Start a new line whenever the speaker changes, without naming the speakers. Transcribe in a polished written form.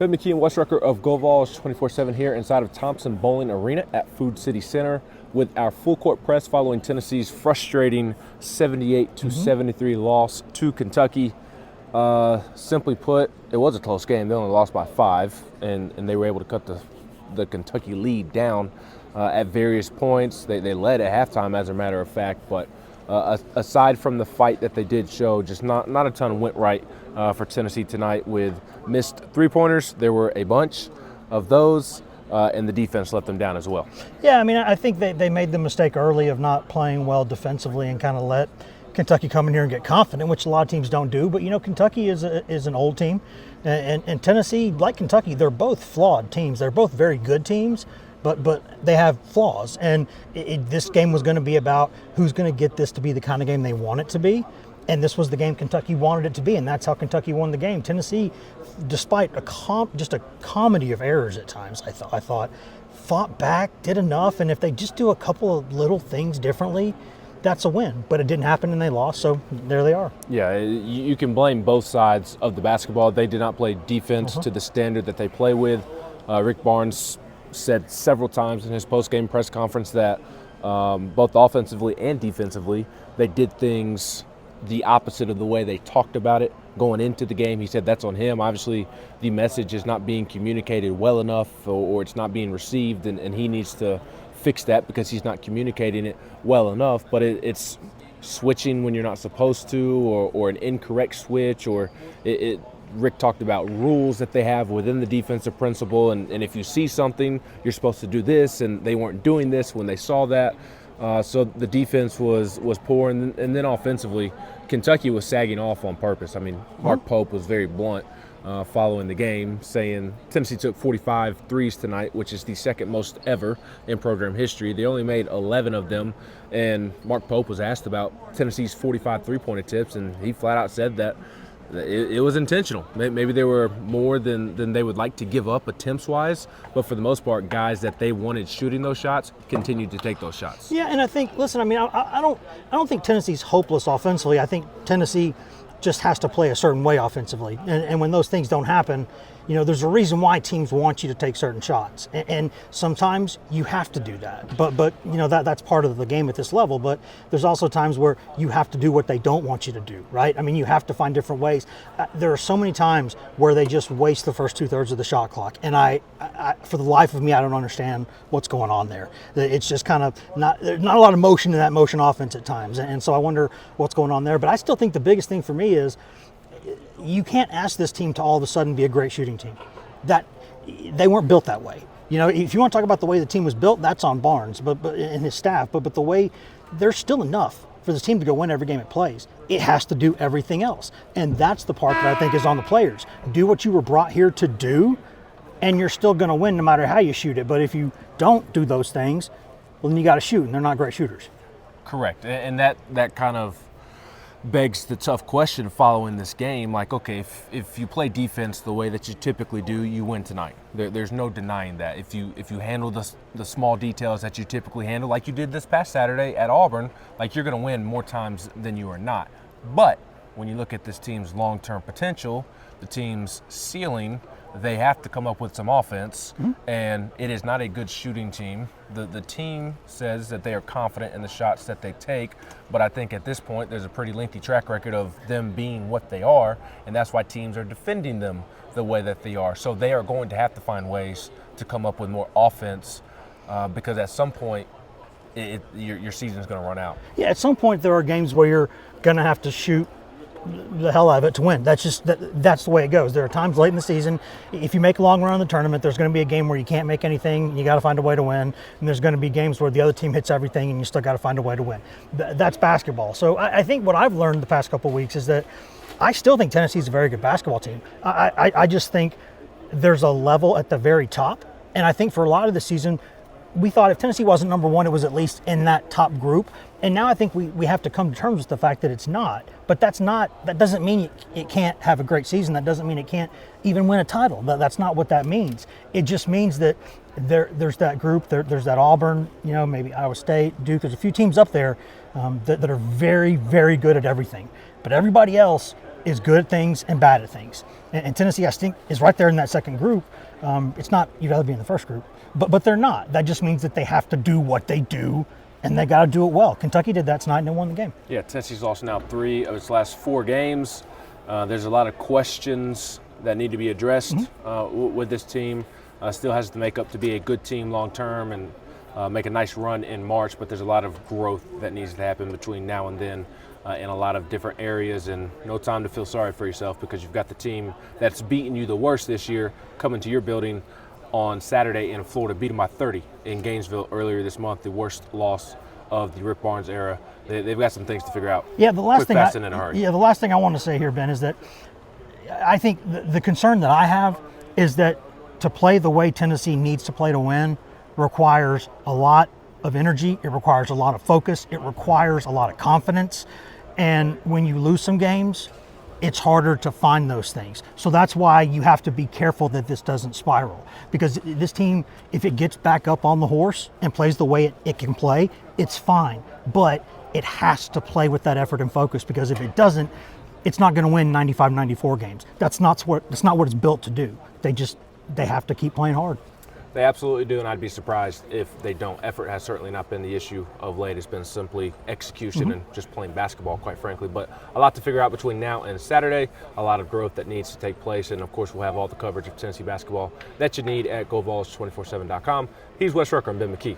Ben McKee and Wes Rucker of Go Vols 24/7 here inside of Thompson Bowling Arena at Food City Center with our full court press following Tennessee's frustrating 78-73 loss to Kentucky. Simply put, it was a close game. They only lost by 5, and they were able to cut the Kentucky lead down at various points. They led at halftime, as a matter of fact, but aside from the fight that they did show, just not a ton went right for Tennessee tonight with missed three-pointers. There were a bunch of those, and the defense let them down as well.
Yeah, I mean, I think they made the mistake early of not playing well defensively and kind of let Kentucky come in here and get confident, which a lot of teams don't do. But, Kentucky is an old team. And Tennessee, like Kentucky, they're both flawed teams. They're both very good teams, but they have flaws. And this game was going to be about who's going to get this to be the kind of game they want it to be. And this was the game Kentucky wanted it to be, and that's how Kentucky won the game. Tennessee, despite just a comedy of errors at times, I thought, fought back, did enough, and if they just do a couple of little things differently, that's a win. But it didn't happen, and they lost, so there they are.
Yeah, you can blame both sides of the basketball. They did not play defense to the standard that they play with. Rick Barnes said several times in his post-game press conference that both offensively and defensively, they did things the opposite of the way they talked about it going into the game. He said that's on him. Obviously, the message is not being communicated well enough, or it's not being received, and he needs to fix that because he's not communicating it well enough. But it's switching when you're not supposed to, or an incorrect switch, or Rick talked about rules that they have within the defensive principle, and if you see something, you're supposed to do this, and they weren't doing this when they saw that. So the defense was poor, and then offensively, Kentucky was sagging off on purpose. I mean, Mark Pope was very blunt following the game, saying Tennessee took 45 threes tonight, which is the second most ever in program history. They only made 11 of them, and Mark Pope was asked about Tennessee's 45 three-point attempts, and he flat out said that it was intentional. Maybe there were more than they would like to give up attempts-wise, but for the most part, guys that they wanted shooting those shots continued to take those shots.
Yeah, and I think, listen, I mean, I don't think Tennessee's hopeless offensively. I think Tennessee just has to play a certain way offensively, and when those things don't happen, there's a reason why teams want you to take certain shots, and sometimes you have to do that. But that's part of the game at this level. But there's also times where you have to do what they don't want you to do, right? I mean, you have to find different ways. There are so many times where they just waste the first 2/3 of the shot clock, and I for the life of me, I don't understand what's going on there. It's just kind of there's not a lot of motion in that motion offense at times, and so I wonder what's going on there. But I still think the biggest thing for me is, you can't ask this team to all of a sudden be a great shooting team. That they weren't built that way. If you want to talk about the way the team was built, that's on Barnes, but and his staff. But the way, there's still enough for this team to go win every game it plays. It has to do everything else, and that's the part that I think is on the players. Do what you were brought here to do, and you're still going to win no matter how you shoot it. But if you don't do those things, well, then you got to shoot, and they're not great shooters.
Correct, and that kind of begs the tough question following this game. Like, okay, if you play defense the way that you typically do, you win tonight. There's no denying that. If you handle the small details that you typically handle, like you did this past Saturday at Auburn, like, you're going to win more times than you are not. But when you look at this team's long-term potential, the team's ceiling, they have to come up with some offense, and it is not a good shooting team. The team says that they are confident in the shots that they take, but I think at this point there's a pretty lengthy track record of them being what they are, and that's why teams are defending them the way that they are. So they are going to have to find ways to come up with more offense, because at some point your season's going to run out.
Yeah, at some point there are games where you're going to have to shoot the hell out of it to win. That's the way it goes. There are times late in the season, if you make a long run in the tournament, there's going to be a game where you can't make anything, you got to find a way to win, and there's going to be games where the other team hits everything and you still got to find a way to win. That's basketball. So I think what I've learned the past couple of weeks is that I still think Tennessee's a very good basketball team. I just think there's a level at the very top, and I think for a lot of the season, we thought if Tennessee wasn't number one, it was at least in that top group. And now I think we have to come to terms with the fact that it's not. But that doesn't mean it can't have a great season. That doesn't mean it can't even win a title. That's not what that means. It just means that there's that group, there's that Auburn, maybe Iowa State, Duke. There's a few teams up there that are very, very good at everything. But everybody else, is good at things and bad at things. And Tennessee, I think, is right there in that second group. It's not you'd rather be in the first group, but they're not. That just means that they have to do what they do, and they got to do it well. Kentucky did that tonight, and they won the game.
Yeah, Tennessee's lost now 3 of its last 4 games. There's a lot of questions that need to be addressed with this team. Still has the makeup to be a good team long term and make a nice run in March, but there's a lot of growth that needs to happen between now and then in a lot of different areas, and no time to feel sorry for yourself because you've got the team that's beaten you the worst this year coming to your building on Saturday in Florida, beat them by 30 in Gainesville earlier this month, the worst loss of the Rick Barnes era. They've got some things to figure out.
Yeah, the last
fast and in a hurry.
Yeah, the last thing I want to say here, Ben, is that I think the concern that I have is that to play the way Tennessee needs to play to win requires a lot of energy. It requires a lot of focus. It requires a lot of confidence. And when you lose some games, it's harder to find those things. So that's why you have to be careful that this doesn't spiral. Because this team, if it gets back up on the horse and plays the way it can play, it's fine. But it has to play with that effort and focus, because if it doesn't, it's not going to win 95-94 games. That's not what it's built to do. They have to keep playing hard.
They absolutely do, and I'd be surprised if they don't. Effort has certainly not been the issue of late. It's been simply execution and just playing basketball, quite frankly. But a lot to figure out between now and Saturday, a lot of growth that needs to take place, and of course we'll have all the coverage of Tennessee basketball that you need at GoVols247.com. He's Wes Rucker and Ben McKee.